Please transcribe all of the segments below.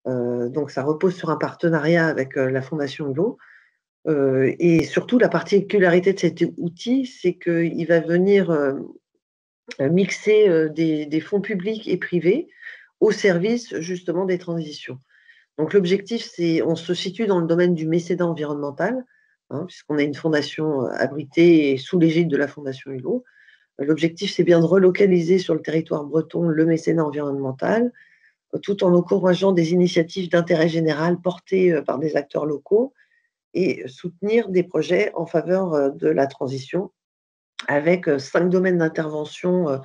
Donc ça repose sur un partenariat avec la Fondation Hulot. Et surtout, la particularité de cet outil, c'est qu'il va venir mixer des fonds publics et privés au service justement des transitions. Donc l'objectif, c'est, on se situe dans le domaine du mécénat environnemental, hein, puisqu'on a une fondation abritée et sous l'égide de la Fondation Hulot. L'objectif, c'est bien de relocaliser sur le territoire breton le mécénat environnemental, tout en encourageant des initiatives d'intérêt général portées par des acteurs locaux et soutenir des projets en faveur de la transition avec 5 domaines d'intervention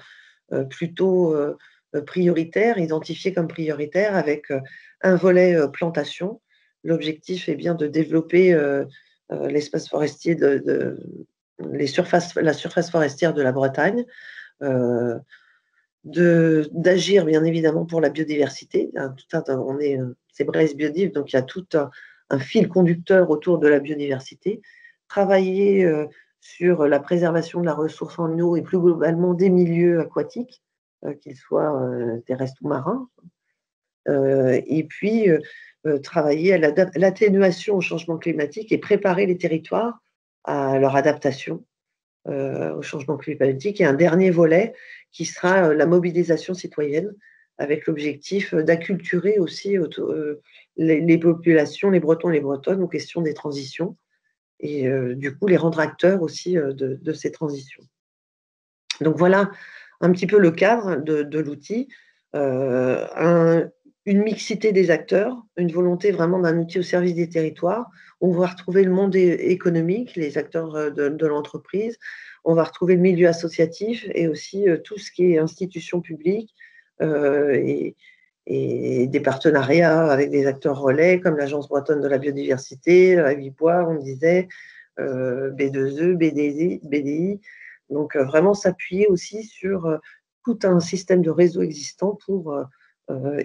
plutôt prioritaires, identifiés comme prioritaires, avec un volet plantation. L'objectif est bien de développer l'espace forestier la surface forestière de la Bretagne, euh, d'agir bien évidemment pour la biodiversité. C'est Brest Biodiv, donc il y a tout un fil conducteur autour de la biodiversité. Travailler sur la préservation de la ressource en eau et plus globalement des milieux aquatiques, qu'ils soient terrestres ou marins. Et puis travailler à l'atténuation au changement climatique et préparer les territoires à leur adaptation au changement climatique. Et un dernier volet qui sera la mobilisation citoyenne, avec l'objectif d'acculturer aussi les populations, les Bretons et les Bretonnes, aux questions des transitions, et du coup les rendre acteurs aussi de ces transitions. Donc voilà un petit peu le cadre de l'outil. Une mixité des acteurs, une volonté vraiment d'un outil au service des territoires. On va retrouver le monde économique, les acteurs de l'entreprise. On va retrouver le milieu associatif et aussi tout ce qui est institutions publiques et des partenariats avec des acteurs relais comme l'Agence bretonne de la biodiversité, Avibois, on disait, B2E, BDI. Donc vraiment s'appuyer aussi sur tout un système de réseau existant pour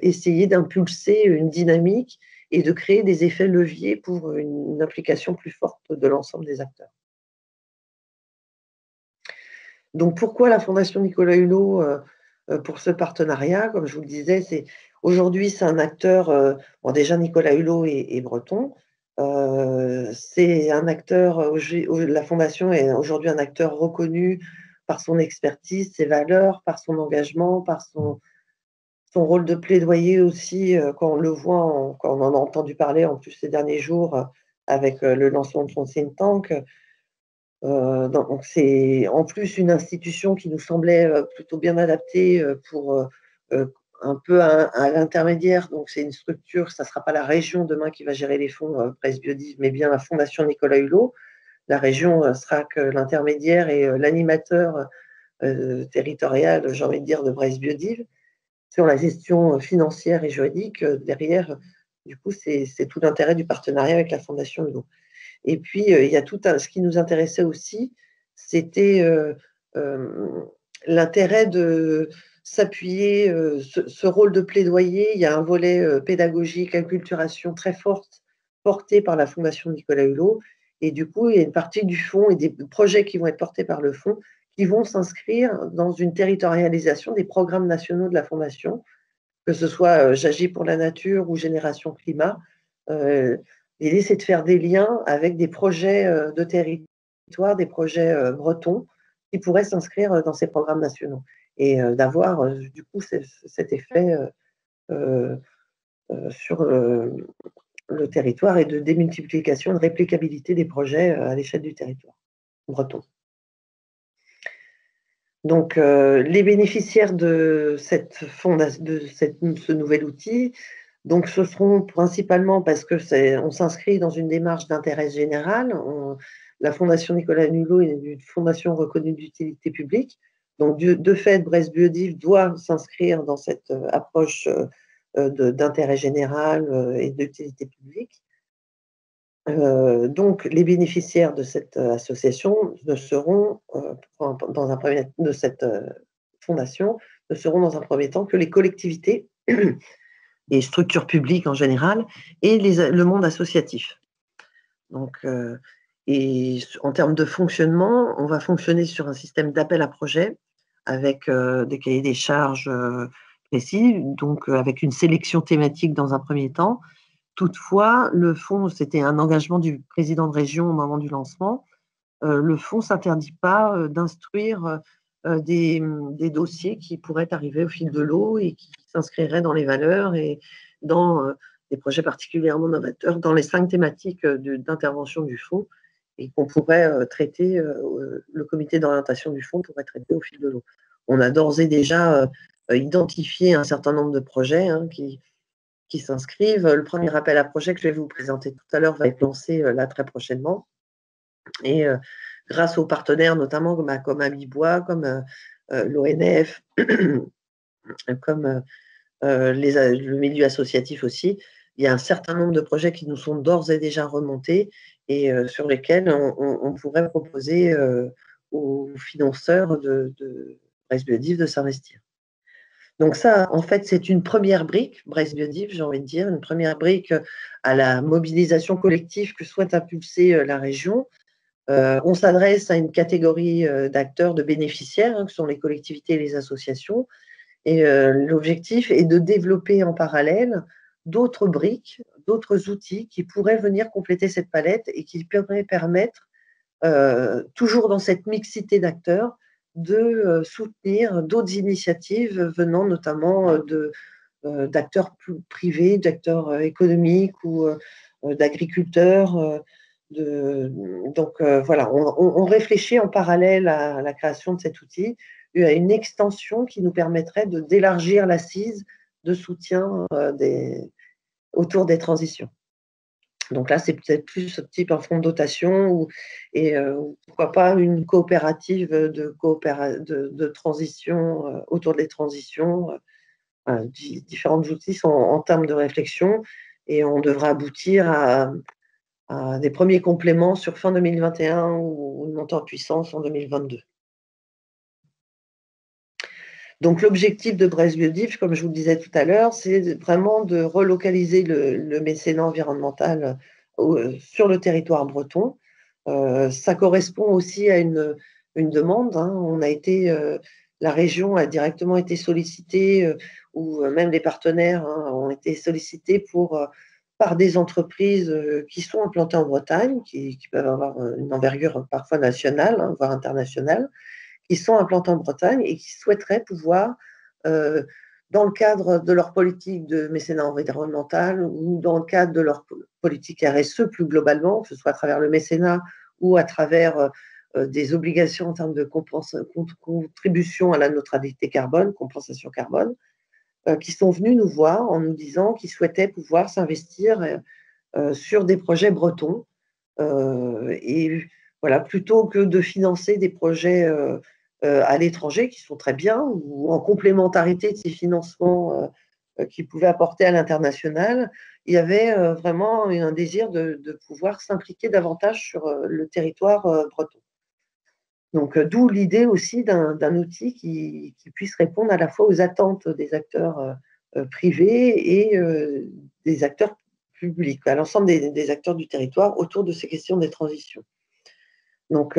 essayer d'impulser une dynamique et de créer des effets leviers pour une implication plus forte de l'ensemble des acteurs. Donc pourquoi la Fondation Nicolas Hulot pour ce partenariat? Comme je vous le disais, aujourd'hui c'est un acteur, bon déjà Nicolas Hulot est breton, c'est un acteur, la Fondation est aujourd'hui un acteur reconnu par son expertise, ses valeurs, par son engagement, par son rôle de plaidoyer aussi, quand on le voit, quand on en a entendu parler en plus ces derniers jours avec le lancement de son think tank. Donc c'est en plus une institution qui nous semblait plutôt bien adaptée pour un peu à l'intermédiaire. Donc c'est une structure, ça ne sera pas la région demain qui va gérer les fonds Brest Biodive, mais bien la Fondation Nicolas Hulot. La région sera que l'intermédiaire et l'animateur territorial, j'ai envie de dire, de Brest Biodive. Sur la gestion financière et juridique, derrière, du coup, c'est tout l'intérêt du partenariat avec la Fondation Hulot. Et puis, il y a ce qui nous intéressait aussi, c'était l'intérêt de s'appuyer, ce rôle de plaidoyer. Il y a un volet pédagogique, acculturation très forte, porté par la Fondation Nicolas Hulot. Et du coup, il y a une partie du fonds et des projets qui vont être portés par le fonds qui vont s'inscrire dans une territorialisation des programmes nationaux de la Fondation, que ce soit J'agis pour la nature ou Génération Climat. L'idée, c'est de faire des liens avec des projets de territoire, des projets bretons qui pourraient s'inscrire dans ces programmes nationaux et d'avoir du coup cet effet sur le territoire et de démultiplication, de réplicabilité des projets à l'échelle du territoire breton. Donc, les bénéficiaires de ce nouvel outil, donc ce seront principalement parce que on s'inscrit dans une démarche d'intérêt général. La Fondation Nicolas Hulot est une fondation reconnue d'utilité publique. Donc, de fait, Brest Biodive doit s'inscrire dans cette approche d'intérêt général et d'utilité publique. Donc, les bénéficiaires de cette association ne seront, de cette fondation, ne seront dans un premier temps que les collectivités, les structures publiques en général, et le monde associatif. Donc, et en termes de fonctionnement, on va fonctionner sur un système d'appel à projets avec des cahiers des charges précis, donc avec une sélection thématique dans un premier temps. Toutefois, le fonds, c'était un engagement du président de région au moment du lancement. Le fonds ne s'interdit pas d'instruire des dossiers qui pourraient arriver au fil de l'eau et qui s'inscriraient dans les valeurs et dans des projets particulièrement novateurs, dans les 5 thématiques d'intervention du fonds et qu'on pourrait traiter, le comité d'orientation du fonds pourrait traiter au fil de l'eau. On a d'ores et déjà identifié un certain nombre de projets hein, qui s'inscrivent. Le premier appel à projet que je vais vous présenter tout à l'heure va être lancé là très prochainement. Et grâce aux partenaires, notamment comme Abibois, comme l'ONF, comme le milieu associatif aussi, il y a un certain nombre de projets qui nous sont d'ores et déjà remontés et sur lesquels on pourrait proposer aux financeurs de Brest Biodiv de s'investir. Donc ça, en fait, c'est une première brique, Brest Biodiv, j'ai envie de dire, une première brique à la mobilisation collective que souhaite impulser la région. On s'adresse à une catégorie d'acteurs, de bénéficiaires, hein, que sont les collectivités et les associations. Et l'objectif est de développer en parallèle d'autres briques, d'autres outils qui pourraient venir compléter cette palette et qui pourraient permettre, toujours dans cette mixité d'acteurs, de soutenir d'autres initiatives venant notamment d'acteurs privés, d'acteurs économiques ou d'agriculteurs. Donc voilà, on réfléchit en parallèle à la création de cet outil, à une extension qui nous permettrait d'élargir l'assise de soutien autour des transitions. Donc là, c'est peut-être plus ce type un fonds de dotation et pourquoi pas une coopérative de transition autour des transitions. Différents outils sont en termes de réflexion et on devra aboutir à des premiers compléments sur fin 2021 ou une montée en puissance en 2022. Donc l'objectif de Brest Biodiv, comme je vous le disais tout à l'heure, c'est vraiment de relocaliser le mécénat environnemental sur le territoire breton. Ça correspond aussi à une demande. Hein. La région a directement été sollicitée, ou même les partenaires hein, ont été sollicités par des entreprises qui sont implantées en Bretagne, qui peuvent avoir une envergure parfois nationale, hein, voire internationale, qui sont implantées en Bretagne et qui souhaiteraient pouvoir, euh, dans le cadre de leur politique de mécénat environnemental ou dans le cadre de leur politique RSE plus globalement, que ce soit à travers le mécénat ou à travers des obligations en termes de contribution à la neutralité carbone, compensation carbone, qui sont venus nous voir en nous disant qu'ils souhaitaient pouvoir s'investir sur des projets bretons. Et voilà, plutôt que de financer des projets à l'étranger qui sont très bien ou en complémentarité de ces financements qu'ils pouvaient apporter à l'international, il y avait vraiment un désir de pouvoir s'impliquer davantage sur le territoire breton. Donc, d'où l'idée aussi d'un outil qui puisse répondre à la fois aux attentes des acteurs privés et des acteurs publics, à l'ensemble des acteurs du territoire autour de ces questions des transitions. Donc,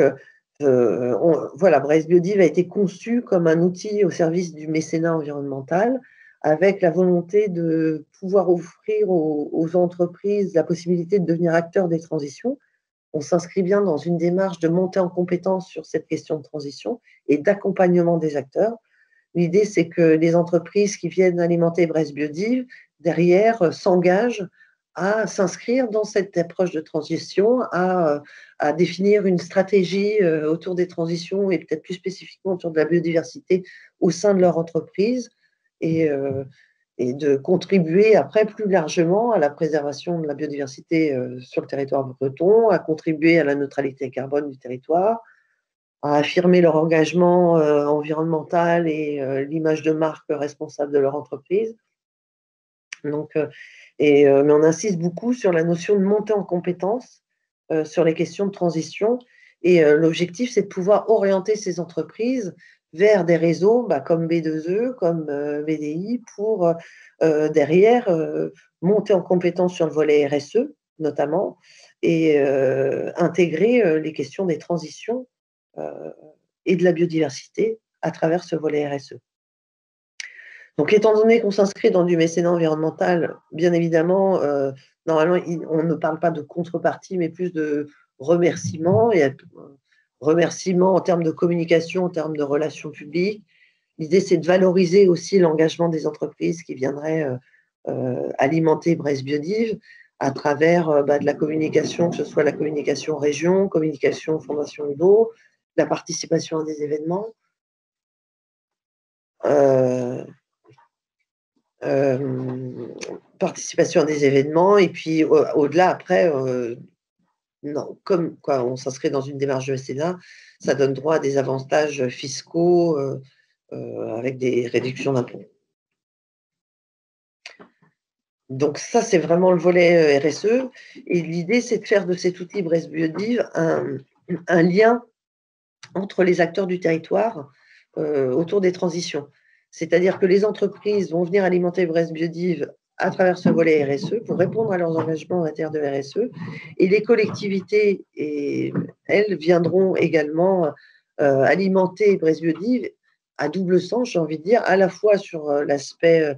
voilà, Brest Biodiv a été conçu comme un outil au service du mécénat environnemental, avec la volonté de pouvoir offrir aux entreprises la possibilité de devenir acteurs des transitions. On s'inscrit bien dans une démarche de montée en compétence sur cette question de transition et d'accompagnement des acteurs. L'idée, c'est que les entreprises qui viennent alimenter Brest Biodiv, derrière, s'engagent à s'inscrire dans cette approche de transition, à définir une stratégie autour des transitions et peut-être plus spécifiquement autour de la biodiversité au sein de leur entreprise et, et de contribuer après plus largement à la préservation de la biodiversité sur le territoire breton, à contribuer à la neutralité carbone du territoire, à affirmer leur engagement environnemental et l'image de marque responsable de leur entreprise. Donc, mais on insiste beaucoup sur la notion de montée en compétences sur les questions de transition. Et l'objectif, c'est de pouvoir orienter ces entreprises vers des réseaux comme B2E, comme BDI, pour derrière monter en compétences sur le volet RSE, notamment, et intégrer les questions des transitions et de la biodiversité à travers ce volet RSE. Donc, étant donné qu'on s'inscrit dans du mécénat environnemental, bien évidemment, normalement, on ne parle pas de contrepartie, mais plus de remerciements. Et remerciements en termes de communication, en termes de relations publiques. L'idée, c'est de valoriser aussi l'engagement des entreprises qui viendraient alimenter Brest Biodive à travers de la communication, que ce soit la communication région, communication Fondation Hugo, la participation à des événements. Participation à des événements et puis au-delà après, non, comme quoi on s'inscrit dans une démarche de mécénat, ça donne droit à des avantages fiscaux avec des réductions d'impôts. Donc ça, c'est vraiment le volet RSE. Et l'idée, c'est de faire de cet outil Brest Biodive un lien entre les acteurs du territoire autour des transitions. C'est-à-dire que les entreprises vont venir alimenter Brest Biodive à travers ce volet RSE pour répondre à leurs engagements en matière de RSE. Et les collectivités, elles, viendront également alimenter Brest Biodive à double sens, j'ai envie de dire, à la fois sur l'aspect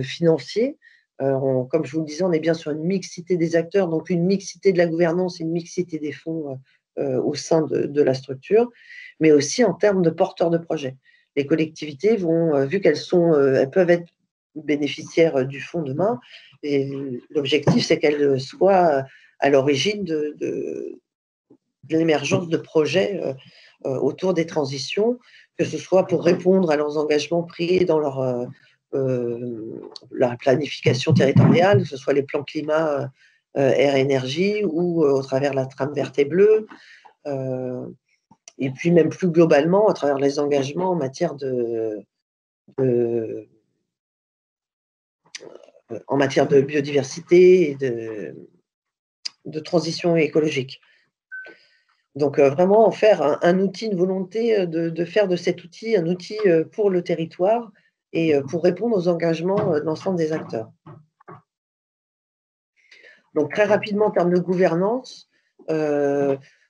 financier. Comme je vous le disais, on est bien sur une mixité des acteurs, donc une mixité de la gouvernance et une mixité des fonds au sein de la structure, mais aussi en termes de porteurs de projets. Les collectivités vont, vu elles peuvent être bénéficiaires du fonds demain, et l'objectif, c'est qu'elles soient à l'origine de l'émergence de projets autour des transitions, que ce soit pour répondre à leurs engagements pris dans la planification territoriale, que ce soit les plans climat, air-énergie ou au travers de la trame verte et bleue, et puis même plus globalement à travers les engagements en matière de biodiversité et de transition écologique. Donc vraiment en faire un outil, une volonté de faire de cet outil un outil pour le territoire et pour répondre aux engagements de l'ensemble des acteurs. Donc très rapidement en termes de gouvernance,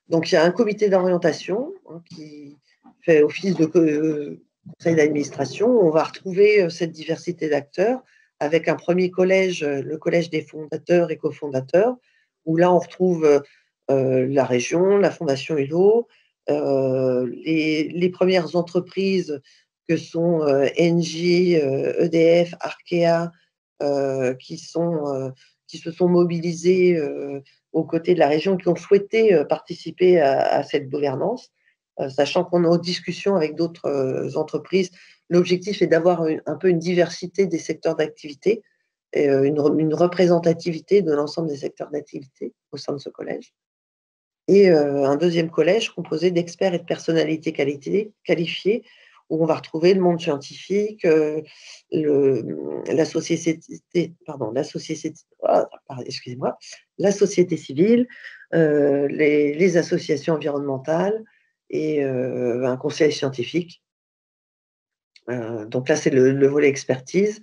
donc il y a un comité d'orientation qui fait office de conseil d'administration. On va retrouver cette diversité d'acteurs avec un premier collège, le collège des fondateurs et cofondateurs, où là on retrouve la région, la Fondation Hulot, les premières entreprises que sont Engie, EDF, Arkea, qui se sont mobilisés aux côtés de la région, qui ont souhaité participer à cette gouvernance, sachant qu'on est en discussion avec d'autres entreprises. L'objectif est d'avoir un peu une diversité des secteurs d'activité et une représentativité de l'ensemble des secteurs d'activité au sein de ce collège. Et un deuxième collège composé d'experts et de personnalités qualifiées, où on va retrouver le monde scientifique, la société civile, les associations environnementales et un conseil scientifique. Donc là, c'est le volet expertise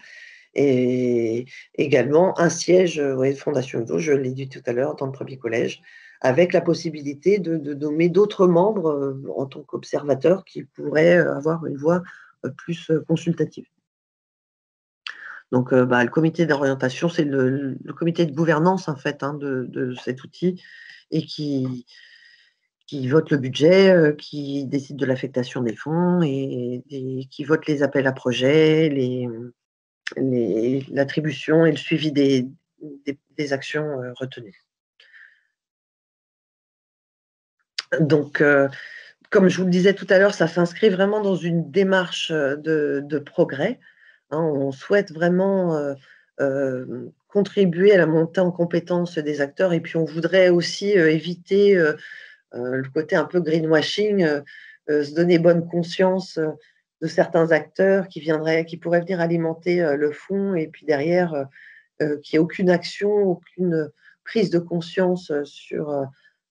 et également un siège de Fondation Hugo, je l'ai dit tout à l'heure, dans le premier collège, avec la possibilité de nommer d'autres membres en tant qu'observateurs qui pourraient avoir une voix plus consultative. Donc, le comité d'orientation, c'est le comité de gouvernance, en fait, de cet outil et qui vote le budget, qui décide de l'affectation des fonds et qui vote les appels à projets, l'attribution et le suivi des actions retenues. Donc, comme je vous le disais tout à l'heure, ça s'inscrit vraiment dans une démarche de progrès. On souhaite vraiment contribuer à la montée en compétence des acteurs et puis on voudrait aussi éviter le côté un peu greenwashing, se donner bonne conscience de certains acteurs qui pourraient venir alimenter le fonds et puis derrière, qu'il n'y ait aucune action, aucune prise de conscience sur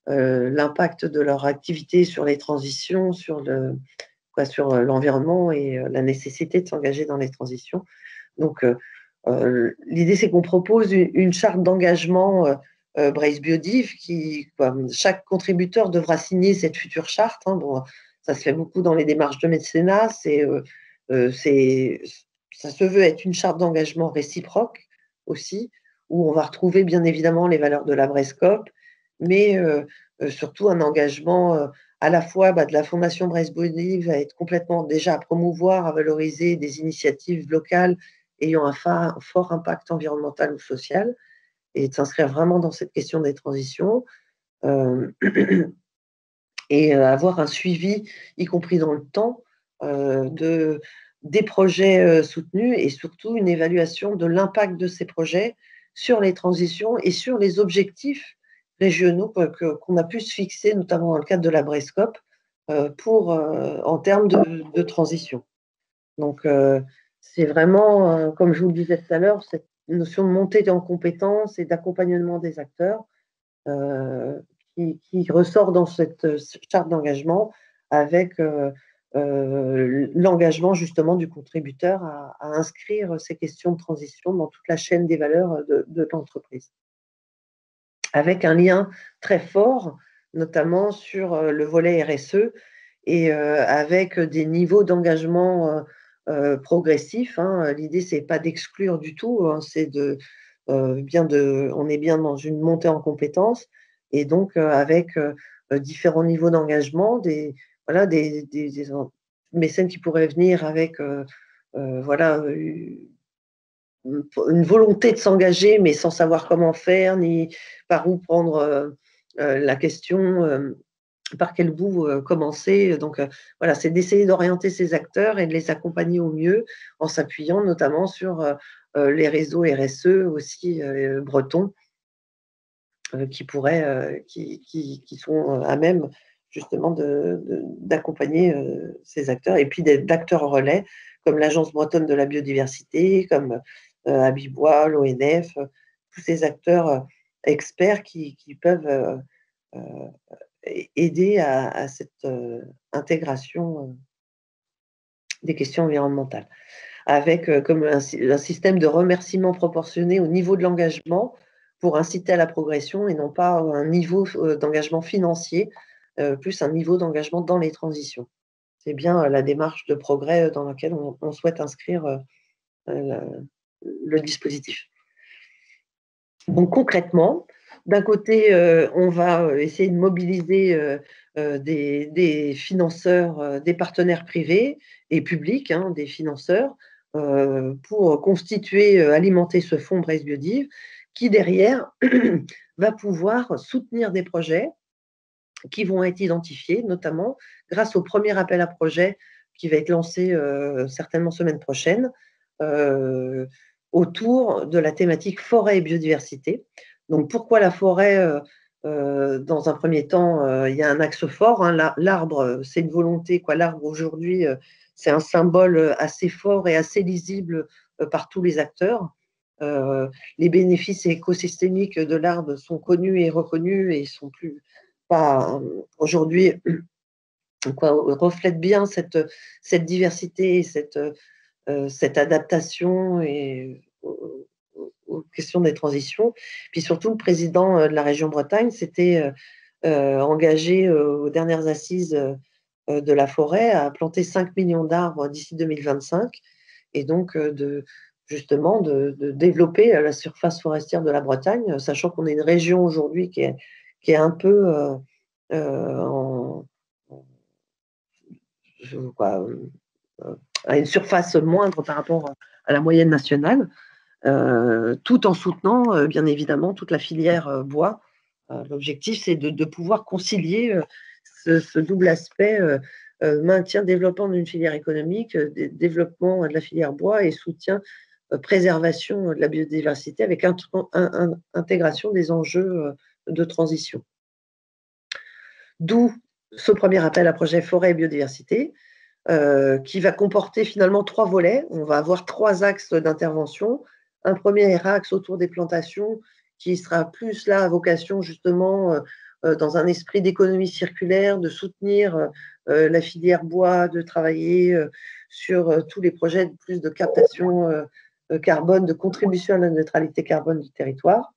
l'impact de leur activité sur les transitions, sur l'environnement et la nécessité de s'engager dans les transitions. Donc, l'idée, c'est qu'on propose une charte d'engagement Brest Biodive chaque contributeur devra signer cette future charte. Ça se fait beaucoup dans les démarches de mécénat. ça se veut être une charte d'engagement réciproque aussi, où on va retrouver bien évidemment les valeurs de la Brescop, mais surtout un engagement, à la fois, de la Fondation Brest Body va être complètement déjà à promouvoir, à valoriser des initiatives locales ayant un fort impact environnemental ou social et de s'inscrire vraiment dans cette question des transitions, heu et avoir un suivi, y compris dans le temps, des projets, soutenus et surtout une évaluation de l'impact de ces projets sur les transitions et sur les objectifs régionaux qu'on a pu se fixer, notamment dans le cadre de la Brescop, en termes de transition. Donc c'est vraiment, comme je vous le disais tout à l'heure, cette notion de montée en compétences et d'accompagnement des acteurs, heu, qui ressort dans cette, charte d'engagement avec, l'engagement justement du contributeur à inscrire ces questions de transition dans toute la chaîne des valeurs, de l'entreprise. Avec un lien très fort, notamment sur, le volet RSE et avec des niveaux d'engagement, progressifs, hein. L'idée, c'est pas d'exclure du tout, hein, c'est on est bien dans une montée en compétences et donc avec, différents niveaux d'engagement, voilà, des mécènes qui pourraient venir avec, voilà, une volonté de s'engager, mais sans savoir comment faire, ni par où prendre, la question, par quel bout, commencer, donc voilà, c'est d'essayer d'orienter ces acteurs et de les accompagner au mieux en s'appuyant notamment sur, les réseaux RSE aussi, bretons, qui sont, à même justement d'accompagner, ces acteurs et puis d'acteurs relais comme l'Agence bretonne de la biodiversité, comme, Habibois, l'ONF, tous ces acteurs, experts qui peuvent, heu, aider à cette, intégration, des questions environnementales. Avec, comme un système de remerciement proportionné au niveau de l'engagement pour inciter à la progression et non pas un niveau d'engagement financier, plus un niveau d'engagement dans les transitions. C'est bien, la démarche de progrès, dans laquelle on souhaite inscrire, le dispositif. Donc concrètement, d'un côté, on va, essayer de mobiliser, des financeurs, des partenaires privés et publics, hein, des financeurs, pour constituer, alimenter ce fonds Brest Biodive qui derrière va pouvoir soutenir des projets qui vont être identifiés, notamment grâce au premier appel à projets qui va être lancé, certainement semaine prochaine, heu, autour de la thématique forêt et biodiversité. Donc pourquoi la forêt? Dans un premier temps, il y a un axe fort, hein, l'arbre, c'est une volonté, quoi. L'arbre aujourd'hui, c'est un symbole, assez fort et assez lisible, par tous les acteurs. Heu, les bénéfices écosystémiques de l'arbre sont connus et reconnus et ils sont plus pas, aujourd'hui, quoi, reflète bien cette diversité et cette adaptation et aux questions des transitions. Puis surtout, le président, de la région Bretagne s'était, engagé, aux dernières assises, de la forêt à planter 5 millions d'arbres d'ici 2025 et donc justement de développer, la surface forestière de la Bretagne, sachant qu'on est une région aujourd'hui qui est un peu, en je quoi, à une surface moindre par rapport à la moyenne nationale, tout en soutenant, bien évidemment toute la filière, bois. L'objectif, c'est de pouvoir concilier, ce double aspect, maintien, développement d'une filière économique, développement de la filière bois et soutien, préservation, de la biodiversité avec intégration des enjeux, de transition. D'où ce premier appel à projet forêt et biodiversité, qui va comporter finalement 3 volets. On va avoir 3 axes d'intervention. Un premier axe autour des plantations qui sera plus là à vocation justement, dans un esprit d'économie circulaire, de soutenir, la filière bois, de travailler, sur, tous les projets de plus de captation, carbone, de contribution à la neutralité carbone du territoire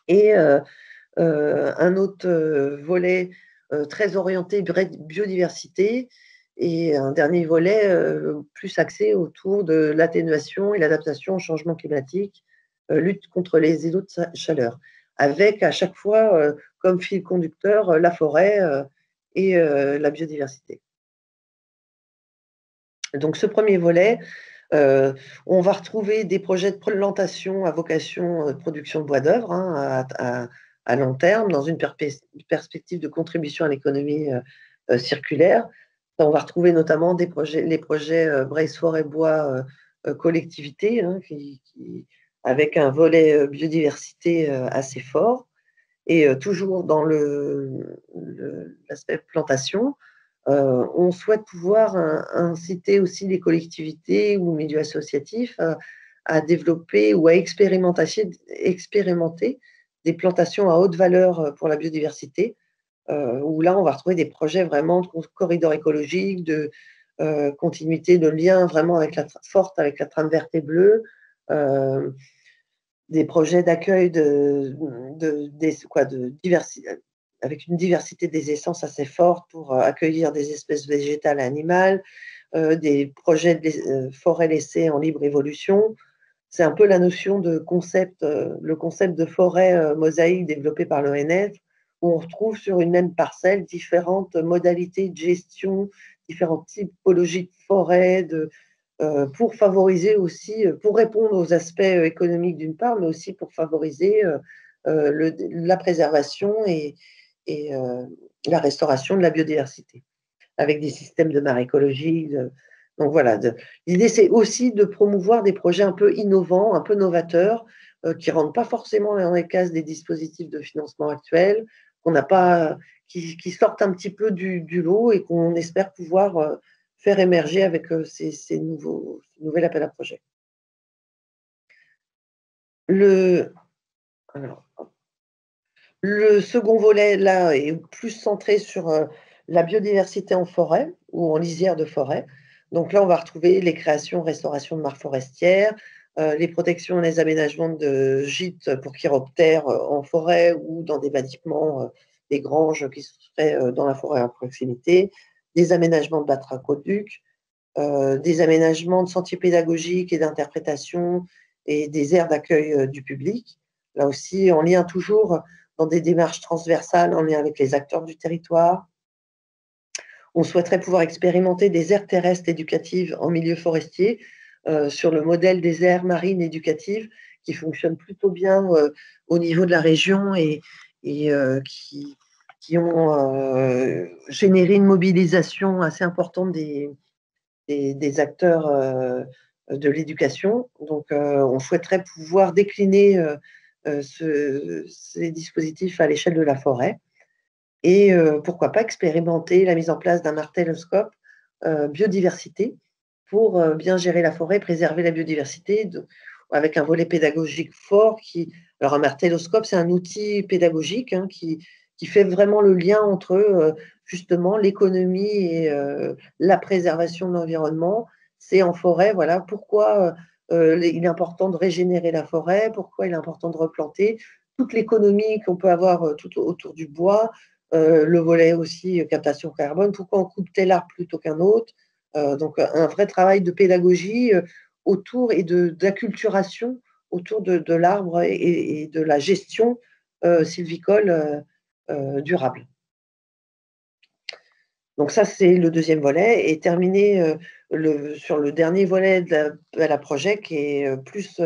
et un autre, volet, très orienté biodiversité et un dernier volet plus axé autour de l'atténuation et l'adaptation au changement climatique, lutte contre les îlots de chaleur, avec à chaque fois comme fil conducteur la forêt et la biodiversité. Donc ce premier volet, Heu, on va retrouver des projets de plantation à vocation, de production de bois d'œuvre, hein, à long terme, dans une perspective de contribution à l'économie, circulaire. On va retrouver notamment les projets, Braise Forêt Bois, collectivité, hein, qui avec un volet, biodiversité, assez fort et toujours dans l'aspect plantation. On souhaite pouvoir inciter aussi les collectivités ou milieux associatifs à développer ou à expérimenter des plantations à haute valeur pour la biodiversité, où là, on va retrouver des projets vraiment de corridors écologiques, de continuité, de lien vraiment avec forte avec la trame verte et bleue, euh, des projets d'accueil de avec une diversité des essences assez forte pour accueillir des espèces végétales et animales, des projets forêts laissées en libre évolution. C'est un peu la notion de concept, le concept de forêt mosaïque développé par l'ONF, où on retrouve sur une même parcelle différentes modalités de gestion, différentes typologies de forêt, pour favoriser aussi, pour répondre aux aspects économiques d'une part, mais aussi pour favoriser la préservation et la restauration de la biodiversité, avec des systèmes de mares écologiques. Donc voilà, l'idée c'est aussi de promouvoir des projets un peu innovants, un peu novateurs, qui ne rentrent pas forcément dans les cases des dispositifs de financement actuels, qu'on n'a pas, qui sortent un petit peu du lot et qu'on espère pouvoir faire émerger avec ce nouvel appel à projet. Le, alors, le second volet, là, est plus centré sur la biodiversité en forêt ou en lisière de forêt. Donc là, on va retrouver les créations, restaurations de mares forestières, les protections et les aménagements de gîtes pour chiroptères en forêt ou dans des bâtiments, des granges qui seraient dans la forêt à proximité, des aménagements de batracoducs, des aménagements de sentiers pédagogiques et d'interprétation et des aires d'accueil du public. Là aussi, en lien toujours dans des démarches transversales, en lien avec les acteurs du territoire. On souhaiterait pouvoir expérimenter des aires terrestres éducatives en milieu forestier, sur le modèle des aires marines éducatives qui fonctionnent plutôt bien au niveau de la région et qui ont généré une mobilisation assez importante des acteurs de l'éducation. Donc, on souhaiterait pouvoir décliner ces dispositifs à l'échelle de la forêt et pourquoi pas expérimenter la mise en place d'un martelloscope biodiversité pour bien gérer la forêt, préserver la biodiversité avec un volet pédagogique fort alors un martelloscope, c'est un outil pédagogique hein, qui fait vraiment le lien entre justement l'économie et la préservation de l'environnement. C'est en forêt, voilà pourquoi il est important de régénérer la forêt, pourquoi il est important de replanter, toute l'économie qu'on peut avoir tout autour du bois, le volet aussi captation carbone, pourquoi on coupe tel arbre plutôt qu'un autre. Donc un vrai travail de pédagogie autour et d'acculturation autour de l'arbre et de la gestion sylvicole durable. Donc ça, c'est le deuxième volet et terminer sur le dernier volet de la projet qui est plus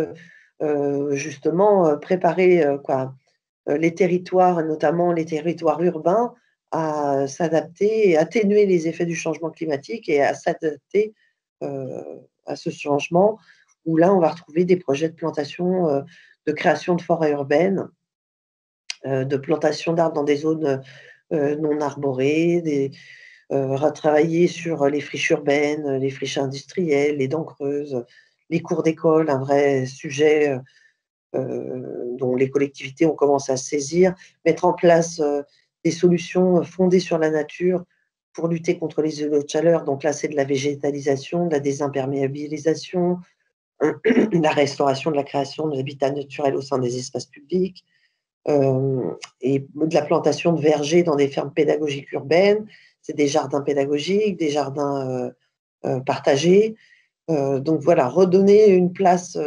justement préparer les territoires, notamment les territoires urbains, à s'adapter et atténuer les effets du changement climatique et à s'adapter à ce changement, où là, on va retrouver des projets de plantation, de création de forêts urbaines, de plantation d'arbres dans des zones non arborées, retravailler sur les friches urbaines, les friches industrielles, les dents creuses, les cours d'école, un vrai sujet dont les collectivités ont commencé à se saisir, mettre en place des solutions fondées sur la nature pour lutter contre les îlots de chaleur. Donc là, c'est de la végétalisation, de la désimperméabilisation, la restauration de la création de l'habitat naturel au sein des espaces publics, et de la plantation de vergers dans des fermes pédagogiques urbaines. c'est des jardins pédagogiques, des jardins partagés. Donc voilà, redonner une place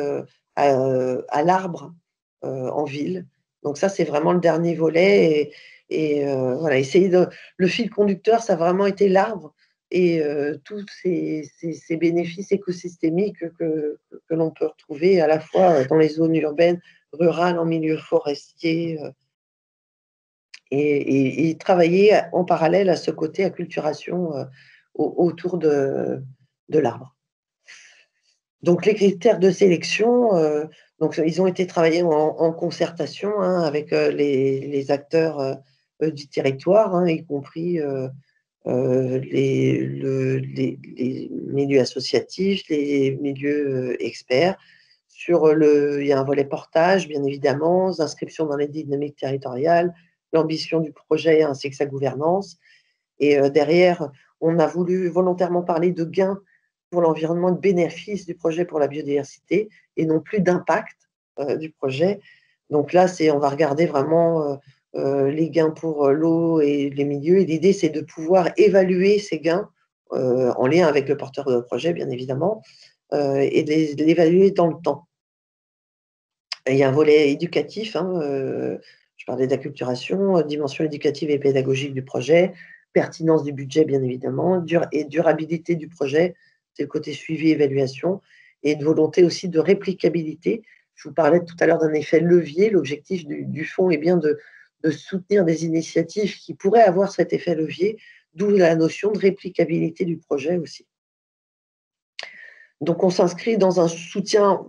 à l'arbre en ville. Donc ça, c'est vraiment le dernier volet et voilà, essayer de le fil conducteur, ça a vraiment été l'arbre et tous ces bénéfices écosystémiques que l'on peut retrouver à la fois dans les zones urbaines, rurales, en milieu forestier, et travailler en parallèle à ce côté acculturation autour de l'arbre. Donc les critères de sélection, donc ils ont été travaillés en concertation, hein, avec les acteurs du territoire, hein, y compris les milieux associatifs, les milieux experts. Il y a un volet portage, bien évidemment, inscription dans les dynamiques territoriales, l'ambition du projet ainsi que sa gouvernance. Et derrière, on a voulu volontairement parler de gains pour l'environnement, de bénéfices du projet pour la biodiversité et non plus d'impact du projet. Donc là, on va regarder vraiment les gains pour l'eau et les milieux. Et l'idée, c'est de pouvoir évaluer ces gains en lien avec le porteur de projet, bien évidemment, et de l'évaluer dans le temps. Et il y a un volet éducatif, hein, je parlais d'acculturation, dimension éducative et pédagogique du projet, pertinence du budget, bien évidemment, et durabilité du projet, c'est le côté suivi, évaluation, et une volonté aussi de réplicabilité. Je vous parlais tout à l'heure d'un effet levier. L'objectif du fonds est bien de soutenir des initiatives qui pourraient avoir cet effet levier, d'où la notion de réplicabilité du projet aussi. Donc on s'inscrit dans un soutien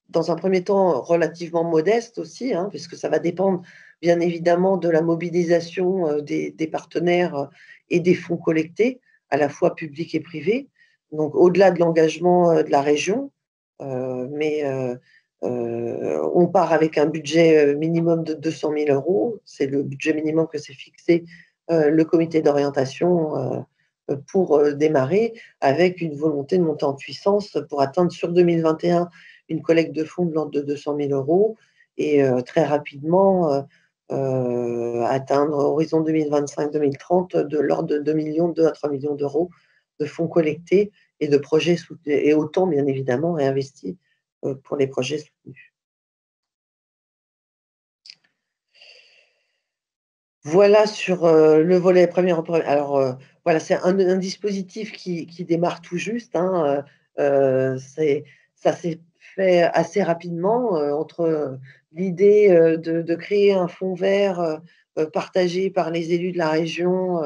dans un premier temps relativement modeste aussi, hein, puisque ça va dépendre bien évidemment de la mobilisation des partenaires et des fonds collectés, à la fois publics et privés. Donc au-delà de l'engagement de la région, mais on part avec un budget minimum de 200 000 €. C'est le budget minimum que s'est fixé le comité d'orientation pour démarrer, avec une volonté de monter en puissance pour atteindre sur 2021 une collecte de fonds de l'ordre de 200 000 € et très rapidement atteindre horizon 2025-2030 de l'ordre de 2 millions, 2 à 3 millions d'euros de fonds collectés et de projets soutenus, et autant bien évidemment réinvestis pour les projets soutenus. Voilà sur le volet premier. Alors, voilà, c'est un dispositif qui démarre tout juste, hein, ça s'est fait assez rapidement, entre l'idée de créer un fonds vert partagé par les élus de la région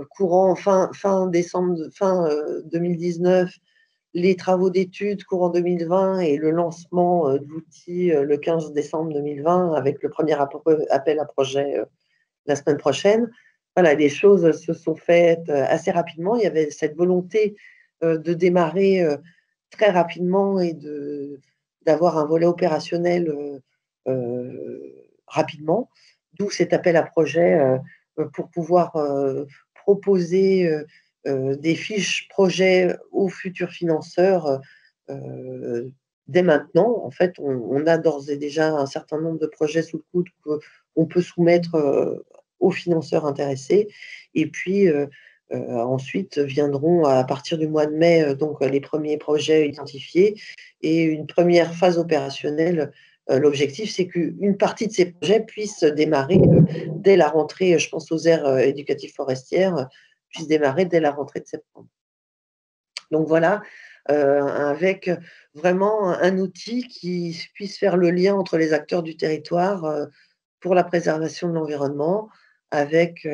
courant fin décembre, fin 2019, les travaux d'études courant 2020 et le lancement de l'outil le 15 décembre 2020 avec le premier appel à projet la semaine prochaine. Voilà, les choses se sont faites assez rapidement. Il y avait cette volonté de démarrer très rapidement et d'avoir un volet opérationnel rapidement, d'où cet appel à projet pour pouvoir proposer des fiches projets aux futurs financeurs dès maintenant. En fait, on a d'ores et déjà un certain nombre de projets sous le coude qu'on peut soumettre aux financeurs intéressés. Et puis, ensuite viendront à partir du mois de mai donc les premiers projets identifiés et une première phase opérationnelle. L'objectif, c'est qu'une partie de ces projets puissent démarrer dès la rentrée, je pense aux aires éducatives forestières, puissent démarrer dès la rentrée de septembre. Donc voilà, avec vraiment un outil qui puisse faire le lien entre les acteurs du territoire pour la préservation de l'environnement, avec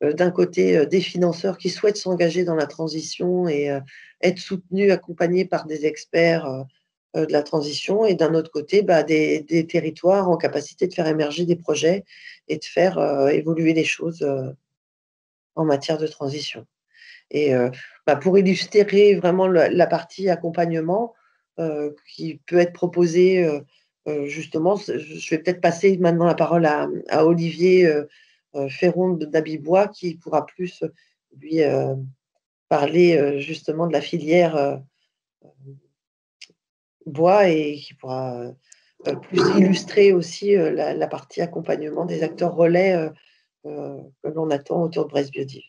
d'un côté des financeurs qui souhaitent s'engager dans la transition et être soutenus, accompagnés par des experts de la transition, et d'un autre côté, bah, des territoires en capacité de faire émerger des projets et de faire évoluer les choses en matière de transition. Et bah, pour illustrer vraiment la partie accompagnement qui peut être proposée, justement, je vais peut-être passer maintenant la parole à Olivier Ferron d'Abibois, qui pourra plus lui parler justement de la filière bois, et qui pourra plus illustrer aussi la partie accompagnement des acteurs relais que l'on attend autour de Brest Biodive.